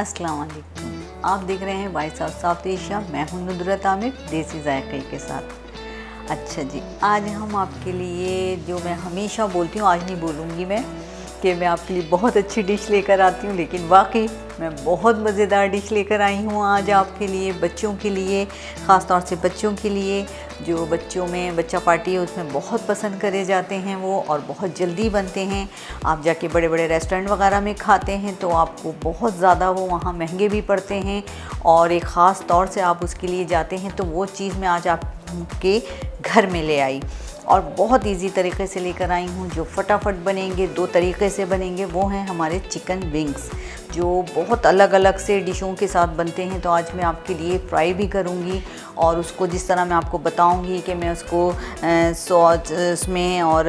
अस्सलाम वालेकुम। आप देख रहे हैं वॉइस ऑफ साउथ एशिया। मैं हूं नुदरत आमिर, देसी जायके के साथ। अच्छा जी, आज हम आपके लिए, जो मैं हमेशा बोलती हूँ आज नहीं बोलूँगी मैं, कि मैं आपके लिए बहुत अच्छी डिश लेकर आती हूँ, लेकिन वाकई मैं बहुत मज़ेदार डिश लेकर आई हूँ आज आपके लिए, बच्चों के लिए, ख़ास तौर से बच्चों के लिए। जो बच्चों में बच्चा पार्टी है उसमें बहुत पसंद करे जाते हैं वो, और बहुत जल्दी बनते हैं। आप जाके बड़े बड़े रेस्टोरेंट वगैरह में खाते हैं तो आपको बहुत ज़्यादा वो वहाँ महंगे भी पड़ते हैं, और एक ख़ास तौर से आप उसके लिए जाते हैं। तो वो चीज़ मैं आज आपके घर में ले आई और बहुत इजी तरीके से लेकर आई हूँ, जो फटाफट बनेंगे। 2 तरीके से बनेंगे, वो हैं हमारे चिकन विंग्स, जो बहुत अलग अलग से डिशों के साथ बनते हैं। तो आज मैं आपके लिए फ्राई भी करूँगी, और उसको जिस तरह मैं आपको बताऊँगी कि मैं उसको सॉस में और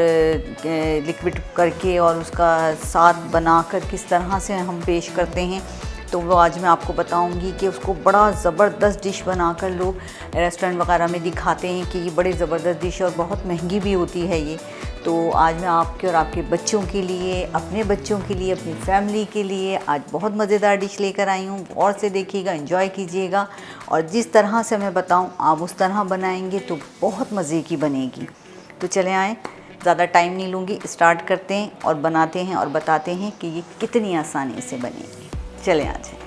लिक्विड करके और उसका साथ बनाकर किस तरह से हम पेश करते हैं, तो वो आज मैं आपको बताऊंगी कि उसको बड़ा ज़बरदस्त डिश बनाकर लोग रेस्टोरेंट वगैरह में दिखाते हैं कि ये बड़ी ज़बरदस्त डिश है, और बहुत महंगी भी होती है ये। तो आज मैं आपके और आपके बच्चों के लिए, अपने बच्चों के लिए, अपनी फैमिली के लिए आज बहुत मज़ेदार डिश लेकर आई हूँ। गौर से देखिएगा, एंजॉय कीजिएगा, और जिस तरह से मैं बताऊँ आप उस तरह बनाएंगे तो बहुत मज़े की बनेगी। तो चले आएँ, ज़्यादा टाइम नहीं लूँगी, स्टार्ट करते हैं और बनाते हैं और बताते हैं कि ये कितनी आसानी से बनेगी। चले आ जाए।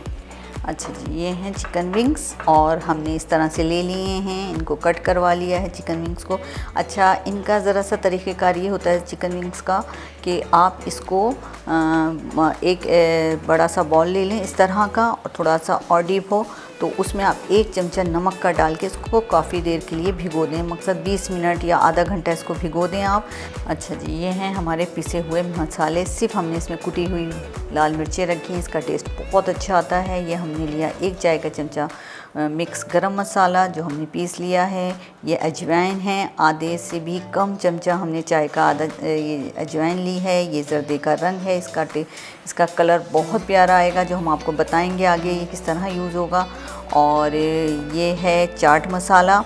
अच्छा जी, ये हैं चिकन विंग्स, और हमने इस तरह से ले लिए हैं, इनको कट करवा लिया है चिकन विंग्स को। अच्छा, इनका ज़रा सा तरीक़ेकार ये होता है चिकन विंग्स का कि आप इसको एक बड़ा सा बॉल ले लें इस तरह का, और थोड़ा सा और डीप हो तो उसमें आप 1 चमचा नमक का डाल के इसको काफ़ी देर के लिए भिगो दें। मकसद 20 मिनट या आधा घंटा इसको भिगो दें आप। अच्छा जी, ये हैं हमारे पिसे हुए मसाले। सिर्फ हमने इसमें कुटी हुई लाल मिर्चें रखी हैं, इसका टेस्ट बहुत अच्छा आता है। ये हमने लिया 1 चाय का चमचा मिक्स गरम मसाला जो हमने पीस लिया है। ये अजवाइन है, आधे से भी कम चमचा हमने चाय का आधा ये अजवाइन ली है। ये जर्दे का रंग है, इसका कलर बहुत प्यारा आएगा, जो हम आपको बताएंगे आगे ये किस तरह यूज़ होगा। और ये है चाट मसाला।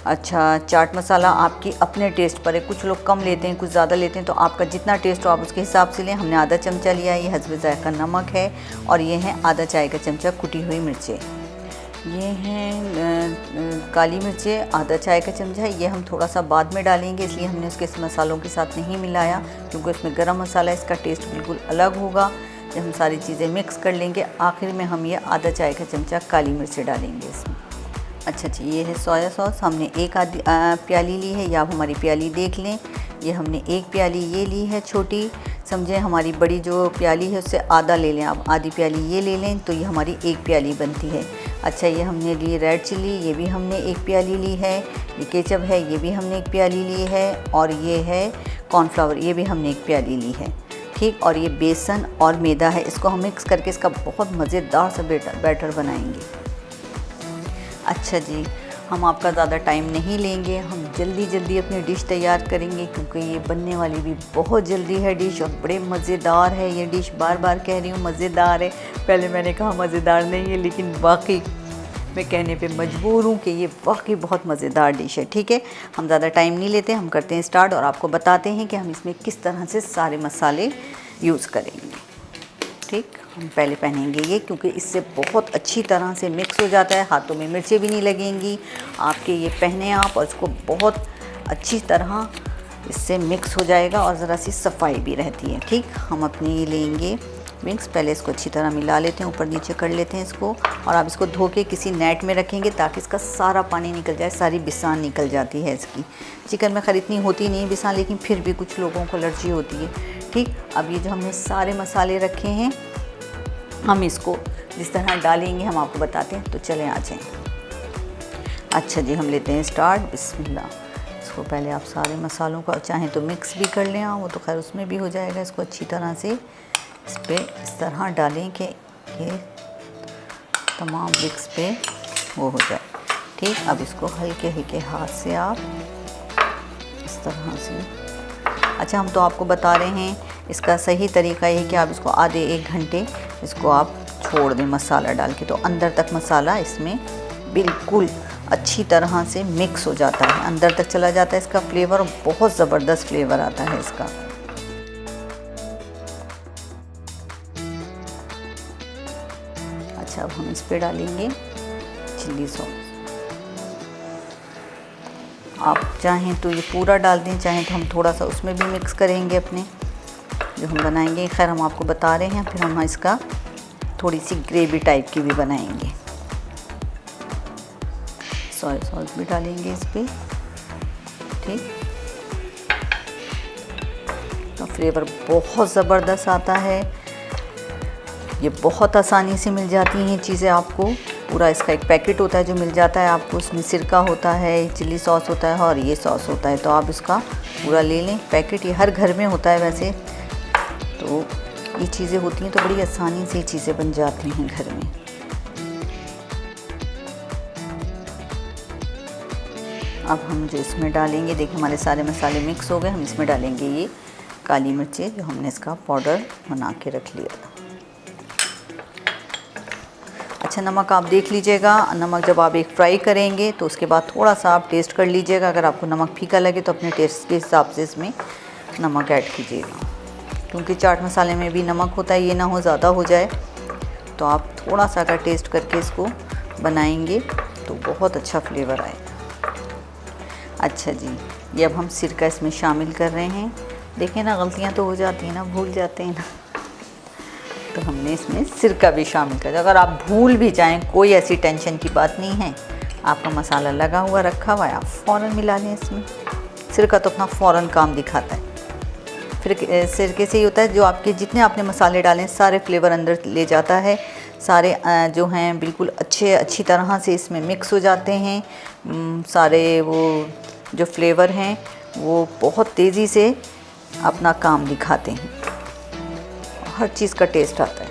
अच्छा, चाट मसाला आपकी अपने टेस्ट पर है, कुछ लोग कम लेते हैं, कुछ ज़्यादा लेते हैं, तो आपका जितना टेस्ट हो आप उसके हिसाब से लें। हमने आधा चमचा लिया है। ये हस्बे ज़ायक़ा नमक है, और ये है आधा चाय का चमचा कुटी हुई मिर्चें। ये हैं काली मिर्चें, आधा चाय का चमचा है। ये हम थोड़ा सा बाद में डालेंगे, इसलिए हमने उसके मसालों के साथ नहीं मिलाया, क्योंकि उसमें गरम मसाला, इसका टेस्ट बिल्कुल अलग होगा जब हम सारी चीज़ें मिक्स कर लेंगे। आखिर में हम ये आधा चाय का चमचा काली मिर्चें डालेंगे इसमें। अच्छा जी, ये है सोया सॉस। हमने 1 आधी प्याली ली है, या आप हमारी प्याली देख लें। ये हमने 1 प्याली ये ली है छोटी, समझे। हमारी बड़ी जो प्याली है उससे आधा ले लें आप, आधी प्याली ये ले लें, तो ये हमारी 1 प्याली बनती है। अच्छा, ये हमने ली रेड चिली, ये भी हमने 1 प्याली ली है। ये केचप है, ये भी हमने 1 प्याली ली है। और ये है कॉर्नफ्लावर, ये भी हमने 1 प्याली ली है। ठीक, और ये बेसन और मैदा है, इसको हम मिक्स करके इसका बहुत मज़ेदार सा बैटर बनाएंगे। अच्छा जी, हम आपका ज़्यादा टाइम नहीं लेंगे, हम जल्दी अपनी डिश तैयार करेंगे, क्योंकि ये बनने वाली भी बहुत जल्दी है डिश, और बड़े मज़ेदार है ये डिश। बार बार कह रही हूँ मज़ेदार है, पहले मैंने कहा मज़ेदार नहीं है, लेकिन वाकई मैं कहने पे मजबूर हूँ कि ये वाकई बहुत मज़ेदार डिश है। ठीक है, हम ज़्यादा टाइम नहीं लेते, हम करते हैं स्टार्ट, और आपको बताते हैं कि हम इसमें किस तरह से सारे मसाले यूज़ करेंगे। ठीक, हम पहले पहनेंगे ये, क्योंकि इससे बहुत अच्छी तरह से मिक्स हो जाता है, हाथों में मिर्चें भी नहीं लगेंगी आपके। ये पहने आप, और इसको बहुत अच्छी तरह इससे मिक्स हो जाएगा, और ज़रा सी सफाई भी रहती है। ठीक, हम अपने ये लेंगे विंग्स, पहले इसको अच्छी तरह मिला लेते हैं, ऊपर नीचे कर लेते हैं इसको, और आप इसको धो के किसी नेट में रखेंगे ताकि इसका सारा पानी निकल जाए, सारी बिसान निकल जाती है इसकी। चिकन में खैर इतनी होती नहीं बिसान, लेकिन फिर भी कुछ लोगों को एलर्जी होती है। ठीक, अब ये जो हमने सारे मसाले रखे हैं, हम इसको जिस तरह डालेंगे हम आपको बताते हैं। तो चलें आ जाएँ। अच्छा जी, हम लेते हैं स्टार्ट। बिस्मिल्लाह। इसको पहले आप सारे मसालों को चाहें तो मिक्स भी कर लें, वो तो खैर उसमें भी हो जाएगा। इसको अच्छी तरह से इस पर इस तरह डालें कि ये तमाम मिक्स पे वो हो जाए। ठीक, अब इसको हल्के हल्के हाथ से आप इस तरह से। अच्छा, हम तो आपको बता रहे हैं, इसका सही तरीका ये है कि आप इसको आधे 1 घंटे इसको आप छोड़ दें मसाला डाल के, तो अंदर तक मसाला इसमें बिल्कुल अच्छी तरह से मिक्स हो जाता है, अंदर तक चला जाता है इसका फ्लेवर, और बहुत ज़बरदस्त फ्लेवर आता है इसका। हम इस पे डालेंगे चिल्ली सॉस। आप चाहें तो ये पूरा डाल दें, चाहें तो हम थोड़ा सा उसमें भी मिक्स करेंगे अपने जो हम बनाएंगे। खैर हम आपको बता रहे हैं, फिर हम इसका थोड़ी सी ग्रेवी टाइप की भी बनाएंगे। सोया सॉस भी डालेंगे इस पर, ठीक। तो फ्लेवर बहुत ज़बरदस्त आता है। ये बहुत आसानी से मिल जाती हैं चीज़ें आपको। पूरा इसका एक पैकेट होता है जो मिल जाता है आपको। उसमें सिरका होता है, चिल्ली सॉस होता है और ये सॉस होता है। तो आप इसका पूरा ले लें पैकेट। ये हर घर में होता है वैसे। तो ये चीज़ें होती हैं तो बड़ी आसानी से ये चीज़ें बन जाती हैं घर में। अब हम जो इसमें डालेंगे, देखिए हमारे सारे मसाले मिक्स हो गए। हम इसमें डालेंगे ये काली मिर्चें जो हमने इसका पाउडर बना के रख लिया था। अच्छा, नमक आप देख लीजिएगा। नमक जब आप एक फ्राई करेंगे तो उसके बाद थोड़ा सा आप टेस्ट कर लीजिएगा। अगर आपको नमक फीका लगे तो अपने टेस्ट के हिसाब से इसमें नमक ऐड कीजिएगा, क्योंकि चाट मसाले में भी नमक होता है, ये ना हो ज़्यादा हो जाए। तो आप थोड़ा सा अगर टेस्ट करके इसको बनाएंगे तो बहुत अच्छा फ्लेवर आएगा। अच्छा जी, ये अब हम सिरका इसमें शामिल कर रहे हैं। देखें ना, गलतियाँ तो हो जाती हैं ना, भूल जाते हैं ना। तो हमने इसमें सिरका भी शामिल कर दिया। अगर आप भूल भी जाएं कोई ऐसी टेंशन की बात नहीं है। आपका मसाला लगा हुआ रखा हुआ है, आप फ़ौरन मिला लें इसमें। सिरका तो अपना फ़ौरन काम दिखाता है। फिर सिरके से ही होता है जो आपके जितने आपने मसाले डालें सारे फ्लेवर अंदर ले जाता है। सारे जो हैं बिल्कुल अच्छी तरह से इसमें मिक्स हो जाते हैं। सारे वो जो फ्लेवर हैं वो बहुत तेज़ी से अपना काम दिखाते हैं। हर चीज़ का टेस्ट आता है।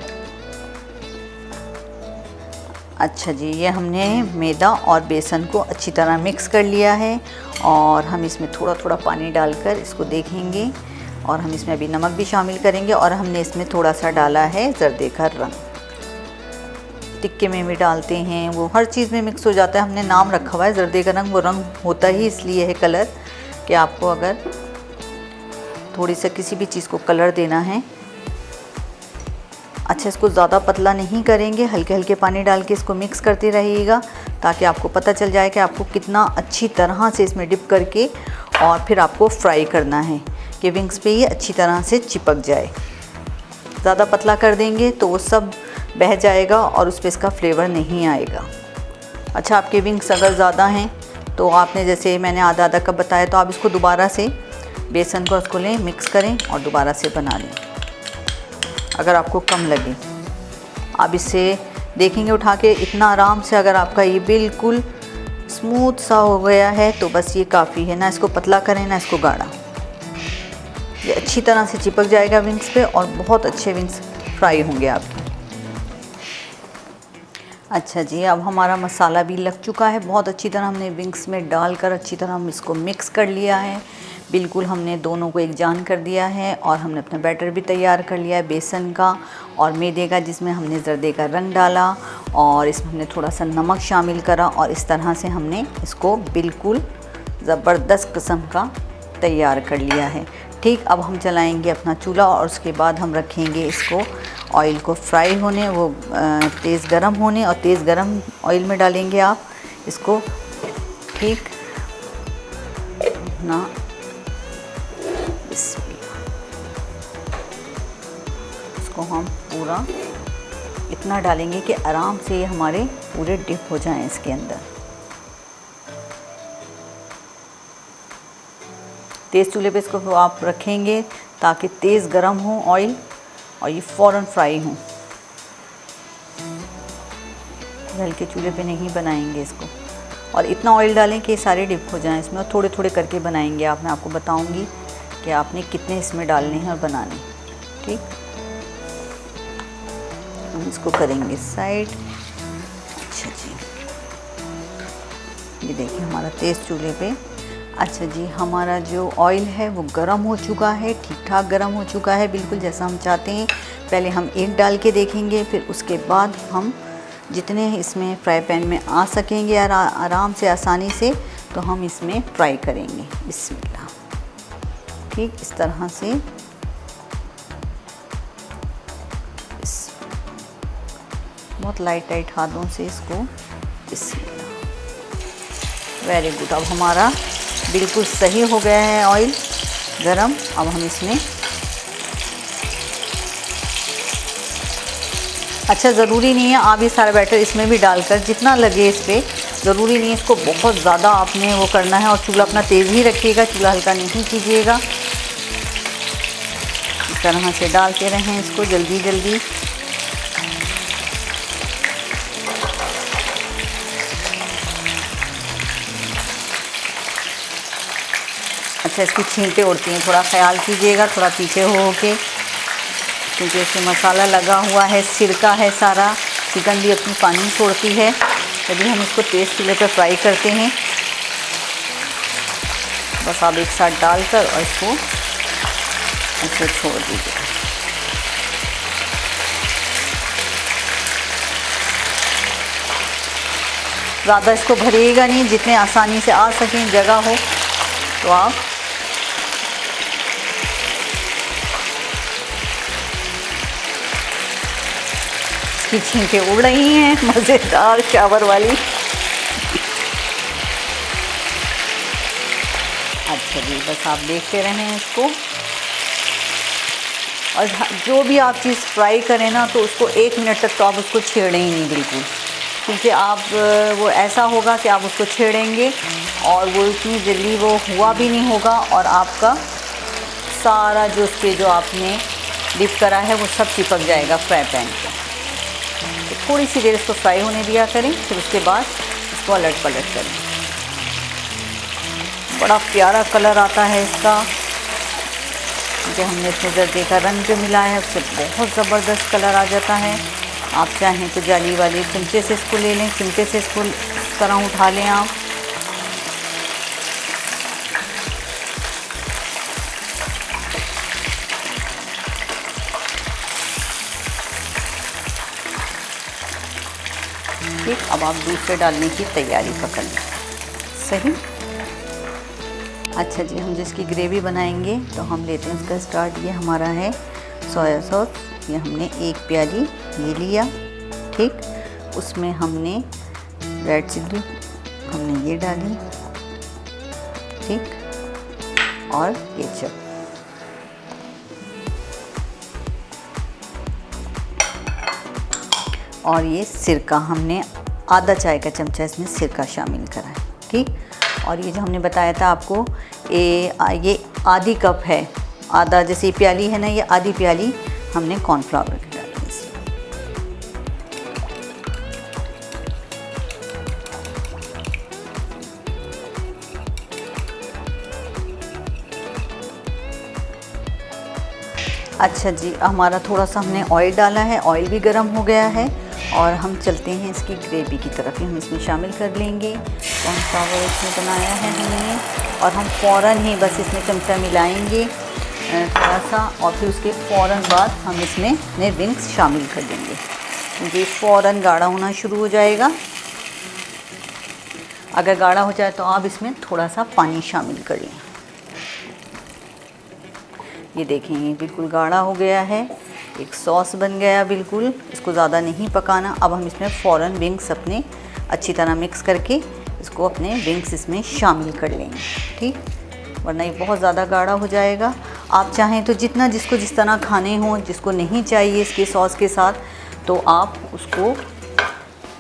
अच्छा जी, ये हमने मैदा और बेसन को अच्छी तरह मिक्स कर लिया है और हम इसमें थोड़ा थोड़ा पानी डालकर इसको देखेंगे। और हम इसमें अभी नमक भी शामिल करेंगे और हमने इसमें थोड़ा सा डाला है जर्दे का रंग। टिक्के में भी डालते हैं, वो हर चीज़ में मिक्स हो जाता है। हमने नाम रखा हुआ है जर्दे का रंग। वो रंग होता ही इसलिए है कलर, कि आपको अगर थोड़ी सा किसी भी चीज़ को कलर देना है। अच्छा, इसको ज़्यादा पतला नहीं करेंगे, हल्के हल्के पानी डाल के इसको मिक्स करते रहिएगा ताकि आपको पता चल जाए कि आपको कितना अच्छी तरह से इसमें डिप करके और फिर आपको फ्राई करना है कि विंग्स पे ये अच्छी तरह से चिपक जाए। ज़्यादा पतला कर देंगे तो वो सब बह जाएगा और उस पर इसका फ्लेवर नहीं आएगा। अच्छा, आपके विंग्स अगर ज़्यादा हैं तो आपने जैसे मैंने आधा आधा कप बताया, तो आप इसको दोबारा से बेसन को उसको लें, मिक्स करें और दोबारा से बना लें। अगर आपको कम लगे आप इससे देखेंगे उठा के, इतना आराम से अगर आपका ये बिल्कुल स्मूथ सा हो गया है तो बस ये काफ़ी है। ना इसको पतला करें ना इसको गाढ़ा। ये अच्छी तरह से चिपक जाएगा विंग्स पे और बहुत अच्छे विंग्स फ्राई होंगे आपके। अच्छा जी, अब हमारा मसाला भी लग चुका है बहुत अच्छी तरह। हमने विंग्स में डालकर अच्छी तरह हम इसको मिक्स कर लिया है। बिल्कुल हमने दोनों को एक जान कर दिया है और हमने अपना बैटर भी तैयार कर लिया है बेसन का और मैदे का, जिसमें हमने जर्दे का रंग डाला और इसमें हमने थोड़ा सा नमक शामिल करा और इस तरह से हमने इसको बिल्कुल ज़बरदस्त किस्म का तैयार कर लिया है। ठीक, अब हम चलाएंगे अपना चूल्हा और उसके बाद हम रखेंगे इसको ऑयल को फ्राई होने, वो तेज़ गरम होने, और तेज़ गरम ऑयल में डालेंगे आप इसको। ठीक ना, इसको हम पूरा इतना डालेंगे कि आराम से ये हमारे पूरे डिप हो जाएं इसके अंदर। तेज़ चूल्हे पे इसको आप रखेंगे ताकि तेज़ गरम हो ऑयल और ये फ़ौरन फ्राई हो। हल्के चूल्हे पे नहीं बनाएंगे इसको। और इतना ऑयल डालें कि सारे डिप हो जाएं इसमें, और थोड़े थोड़े करके बनाएंगे आप। मैं आपको बताऊंगी कि आपने कितने इसमें डालने हैं और बनाने। ठीक, हम इसको करेंगे साइड। अच्छा जी, ये देखिए हमारा तेज़ चूल्हे पे। अच्छा जी, हमारा जो ऑयल है वो गरम हो चुका है, ठीक ठाक गरम हो चुका है, बिल्कुल जैसा हम चाहते हैं। पहले हम एक डाल के देखेंगे, फिर उसके बाद हम जितने इसमें फ्राई पैन में आ सकेंगे आराम से आसानी से, तो हम इसमें फ्राई करेंगे। बिस्मिल्लाह। ठीक, इस तरह से बहुत लाइट लाइट हाथों से इसको वेरी गुड। अब हमारा बिल्कुल सही हो गया है ऑयल गरम। अब हम इसमें अच्छा, ज़रूरी नहीं है आप ये सारा बैटर इसमें भी डालकर जितना लगे इस पर, ज़रूरी नहीं है इसको बहुत ज़्यादा आपने वो करना है। और चूल्हा अपना तेज़ ही रखिएगा, चूल्हा हल्का नहीं कीजिएगा। इस तरह से डालते रहें इसको जल्दी जल्दी। अच्छा, इसकी छींटे उड़ती हैं, थोड़ा ख्याल कीजिएगा, थोड़ा पीछे हो के, क्योंकि इसमें मसाला लगा हुआ है, सिरका है सारा, चिकन भी अपनी पानी छोड़ती है, तभी हम इसको तेज़ चूल्हे पर फ्राई करते हैं। बस आप एक साथ डालकर और इसको ऐसे छोड़ दीजिए। ज़्यादा इसको भरिएगा नहीं, जितने आसानी से आ सकें जगह हो तो आप इसकी छींटे उड़ रही हैं मज़ेदार चावल वाली। अच्छा जी, बस आप देखते रहें इसको। और जो भी आप चीज़ फ्राई करें ना, तो उसको 1 मिनट तक तो आप उसको छेड़ें ही नहीं बिल्कुल, क्योंकि आप वो ऐसा होगा कि आप उसको छेड़ेंगे और वो इतनी जल्दी वो हुआ भी नहीं होगा, और आपका सारा जो उसके जो आपने डिप करा है वो सब चिपक जाएगा फ्राई पैन पे। तो थोड़ी सी देर इसको फ्राई होने दिया करें, फिर उसके बाद इसको अलट पलट करें। बड़ा प्यारा कलर आता है इसका, जो हमने इसमें जर्दे का रंग जो मिला है उससे बहुत ज़बरदस्त कलर आ जाता है। आप चाहें तो जाली वाले चिमटे से इसको ले लें, चिमटे से इसको इस तरह उठा लें आप। ठीक, अब आप दूसरे डालने की तैयारी पकड़ लें। सही। अच्छा जी, हम जिसकी ग्रेवी बनाएंगे तो हम लेते हैं उसका स्टार्ट। ये हमारा है सोया सॉस, ये हमने 1 प्याली ये लिया। ठीक, उसमें हमने रेड चिल्ली हमने ये डाली। ठीक, और केचप। और ये सिरका हमने आधा चाय का चमचा इसमें सिरका शामिल करा है। ठीक, और ये जो हमने बताया था आपको, ये आधी कप है, आधा जैसे प्याली है ना, ये आधी प्याली हमने कॉर्नफ्लावर की डाली इसमें। अच्छा जी, हमारा थोड़ा सा हमने ऑयल डाला है, ऑयल भी गर्म हो गया है, और हम चलते हैं इसकी ग्रेवी की तरफ। हम इसमें शामिल कर लेंगे कॉर्नफ्लावर इसमें बनाया है हमने, और हम फ़ौरन ही बस इसमें चमचा मिलाएंगे थोड़ा सा, और फिर उसके फ़ौरन बाद हम इसमें विंग्स शामिल कर देंगे, क्योंकि फ़ौरन गाढ़ा होना शुरू हो जाएगा। अगर गाढ़ा हो जाए तो आप इसमें थोड़ा सा पानी शामिल कर लें। ये देखें, ये बिल्कुल गाढ़ा हो गया है, एक सॉस बन गया बिल्कुल। इसको ज़्यादा नहीं पकाना। अब हम इसमें फ़ौरन विंग्स अपने अच्छी तरह मिक्स करके इसको अपने विंग्स इसमें शामिल कर लेंगे। ठीक, वरना ये बहुत ज़्यादा गाढ़ा हो जाएगा। आप चाहें तो जितना जिसको जिस तरह खाने हों, जिसको नहीं चाहिए इसके सॉस के साथ, तो आप उसको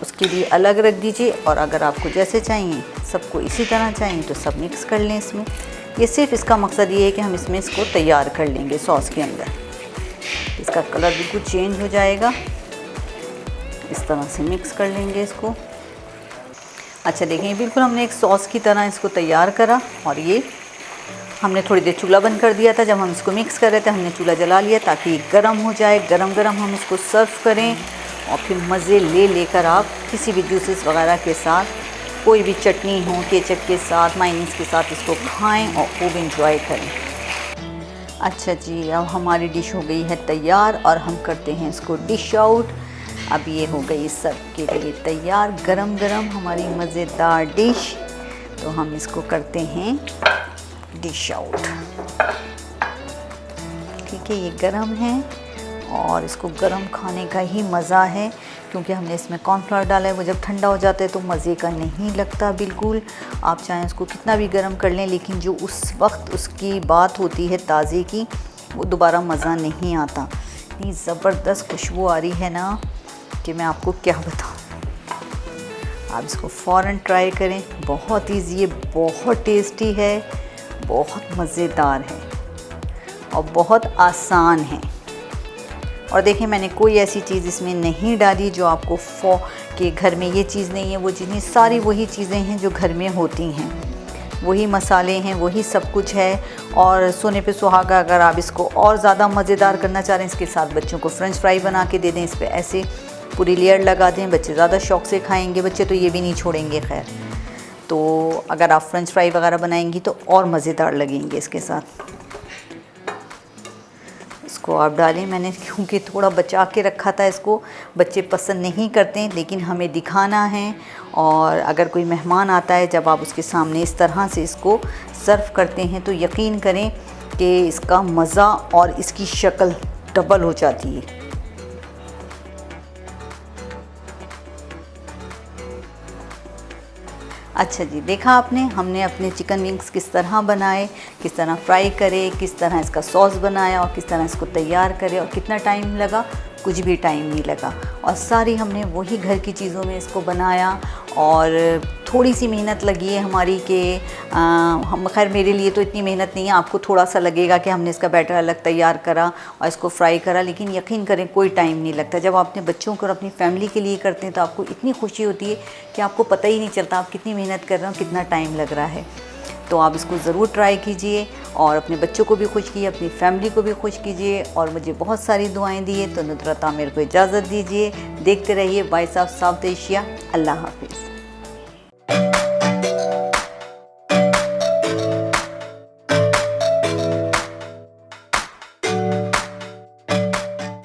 उसके लिए अलग रख दीजिए, और अगर आपको जैसे चाहिए, सबको इसी तरह चाहिए, तो सब मिक्स कर लें इसमें। ये सिर्फ इसका मकसद ये है कि हम इसमें इसको तैयार कर लेंगे सॉस के अंदर। इसका कलर बिल्कुल चेंज हो जाएगा। इस तरह से मिक्स कर लेंगे इसको। अच्छा देखें, बिल्कुल हमने एक सॉस की तरह इसको तैयार करा, और ये हमने थोड़ी देर चूल्हा बंद कर दिया था। जब हम इसको मिक्स कर रहे थे हमने चूल्हा जला लिया ताकि ये गर्म हो जाए। गरम गरम हम इसको सर्व करें, और फिर मज़े लेकर आप किसी भी जूसेस वगैरह के साथ, कोई भी चटनी हो, केचप के साथ, मायोनीज़ के साथ इसको खाएं और खूब इंजॉय करें। अच्छा जी, अब हमारी डिश हो गई है तैयार, और हम करते हैं इसको डिश आउट। अब ये हो गई सर्व के लिए तैयार, गरम गरम हमारी मज़ेदार डिश। तो हम इसको करते हैं डिश आउट। ठीक है, ये गरम है और इसको गरम खाने का ही मज़ा है। क्योंकि हमने इसमें कॉर्नफ्लावर डाला है, वो जब ठंडा हो जाता है तो मज़े का नहीं लगता बिल्कुल। आप चाहें उसको कितना भी गर्म कर लें, लेकिन जो उस वक्त उसकी बात होती है ताज़े की, वो दोबारा मज़ा नहीं आता। इतनी ज़बरदस्त खुशबू आ रही है ना कि मैं आपको क्या बताऊँ। आप इसको फ़ौरन ट्राई करें, बहुत ईज़ी है, बहुत टेस्टी है, बहुत मज़ेदार है और बहुत आसान है। और देखें, मैंने कोई ऐसी चीज़ इसमें नहीं डाली जो आपको कि घर में ये चीज़ नहीं है, वो चीज़ नहीं, सारी वही चीज़ें हैं जो घर में होती हैं, वही मसाले हैं, वही सब कुछ है। और सोने पे सुहागा, अगर आप इसको और ज़्यादा मज़ेदार करना चाह रहे हैं, इसके साथ बच्चों को फ्रेंच फ्राई बना के दे दें, इस पर ऐसे पूरी लेयर लगा दें, बच्चे ज़्यादा शौक़ से खाएंगे, बच्चे तो ये भी नहीं छोड़ेंगे खैर। तो अगर आप फ्रेंच फ्राई वगैरह बनाएंगी तो और मज़ेदार लगेंगे इसके साथ। इसको आप डालें, मैंने क्योंकि थोड़ा बचा के रखा था इसको, बच्चे पसंद नहीं करते लेकिन हमें दिखाना है। और अगर कोई मेहमान आता है, जब आप उसके सामने इस तरह से इसको सर्व करते हैं तो यकीन करें कि इसका मज़ा और इसकी शक्ल डबल हो जाती है। अच्छा जी, देखा आपने, हमने अपने चिकन विंग्स किस तरह बनाए, किस तरह फ्राई करे, किस तरह इसका सॉस बनाया और किस तरह इसको तैयार करे, और कितना टाइम लगा, कुछ भी टाइम नहीं लगा। और सारी हमने वही घर की चीज़ों में इसको बनाया। और थोड़ी सी मेहनत लगी है हमारी कि हम, खैर मेरे लिए तो इतनी मेहनत नहीं है, आपको थोड़ा सा लगेगा कि हमने इसका बैटर अलग तैयार करा और इसको फ्राई करा, लेकिन यकीन करें कोई टाइम नहीं लगता। जब आप अपने बच्चों को और अपनी फैमिली के लिए करते हैं तो आपको इतनी खुशी होती है कि आपको पता ही नहीं चलता आप कितनी मेहनत कर रहे हो, कितना टाइम लग रहा है। तो आप इसको ज़रूर ट्राई कीजिए और अपने बच्चों को भी खुश कीजिए, अपनी फैमिली को भी खुश कीजिए और मुझे बहुत सारी दुआएं दिए। तो नुसरत आमिर को इजाज़त दीजिए, देखते रहिए वॉइस ऑफ साउथ एशिया। अल्लाह हाफिज़।